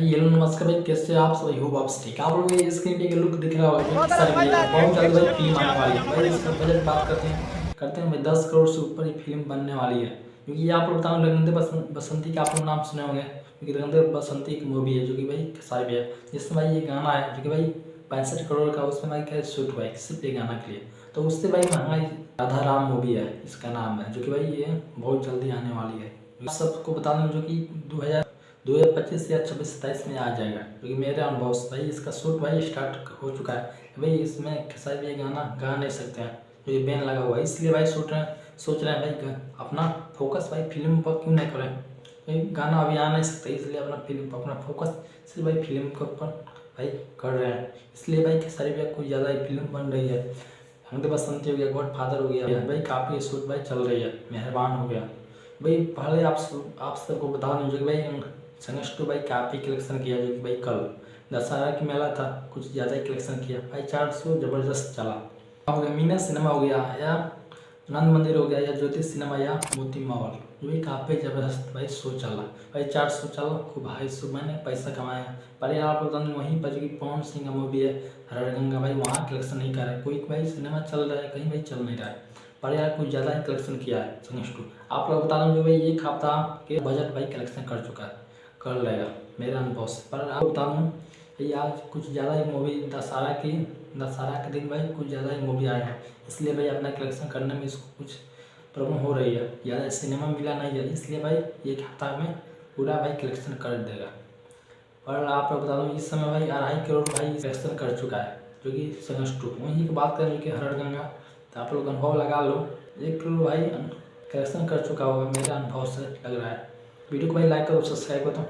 Hello नमस्कार भाई, कैसे आप सभी हो? आप ठीक? आप लोगों को ये स्क्रीन पे एक लुक दिख रहा होगा कि सारी बहुत जल्द भाई फिल्म आने वाली है भाई। इसका बजट बात करते हैं भाई 10 करोड़ से ऊपर ही फिल्म बनने वाली है। क्योंकि ये आप लोग बताओ, रविंद्र बसंती का आप लोग नाम सुने होंगे, क्योंकि रविंद्र बसंती एक मूवी है जो कि भाई खेसारी भी है, जिसमें भाई ये गाना है जो कि भाई 65 करोड़ का उसमें भाई क्या शूट हुआ है सिर्फ ये गाना के लिए। तो उससे भाई महंगा राधा राम मूवी है इसका नाम है, जो कि भाई ये बहुत जल्दी आने वाली है। आप सबको बता दूं जो कि 2025 या 26-27 में आ जाएगा, क्योंकि मेरे अनुभव से भाई इसका शूट भाई स्टार्ट हो चुका है। भाई इसमें खेसारी भी गाना गा नहीं सकते हैं क्योंकि बैन लगा हुआ है, इसलिए भाई सोच रहे हैं भाई अपना फोकस भाई फिल्म पर क्यों नहीं करें। भाई गाना अभी आ नहीं सकता, इसलिए अपना फिल्म पर अपना फोकस सिर्फ भाई फिल्म के ऊपर भाई कर रहे हैं। इसलिए भाई खेसारी भी कुछ ज़्यादा ही फिल्म बन रही है। रविंद्र बसंती हो गया, गॉड फादर हो गया भाई, काफ़ी शूट भाई चल रही है, मेहरबान हो गया भाई। पहले आप सबको बता दें जो कि भाई संघर्ष टू भाई काफ़ी कलेक्शन किया, जो कि भाई कल दशहरा की मेला था, कुछ ज़्यादा ही कलेक्शन किया भाई। 400 ज़बरदस्त चला हो गया। मीना सिनेमा हो गया या आनंद मंदिर हो गया या ज्योति सिनेमा या मोती मॉल, जो भी काफ़ी ज़बरदस्त भाई शो चला भाई। 400 चला, खूब हाई शो, मैंने पैसा कमाया। पर यार आप लोग वहीं पर जो कि पवन सिंह का मूवी है रणगंगा भाई, वहाँ कलेक्शन नहीं कर रहा है कोई भाई। सिनेमा चल रहा है कहीं भाई, चल नहीं रहा है। पर यार कुछ ज़्यादा ही कलेक्शन किया है संघर्ष टू। आप लोग बता दूँ जो भाई एक हफ्ता के बजट भाई कलेक्शन कर चुका है, कर लेगा मेरे अनुभव से। पर आप बता दूँ ये आज कुछ ज़्यादा ही मूवी दशहरा के दिन भाई कुछ ज़्यादा ही मूवी आया है, इसलिए भाई अपना कलेक्शन करने में इसको कुछ प्रॉब्लम हो रही है। ज़्यादा सिनेमा मिला नहीं है, इसलिए भाई एक हफ्ता में पूरा भाई कलेक्शन कर देगा। और आप लोग बता दूँ इस समय भाई 2.5 करोड़ भाई कलेक्शन कर चुका है, जो कि संघर्ष टू। वहीं की बात करें कि हरगंगा, तो आप लोग अनुभव लगा लो, 1 करोड़ भाई कलेक्शन कर चुका होगा मेरे अनुभव से लग रहा है। वीडियो को भाई लाइक करो, सब्सक्राइब करो।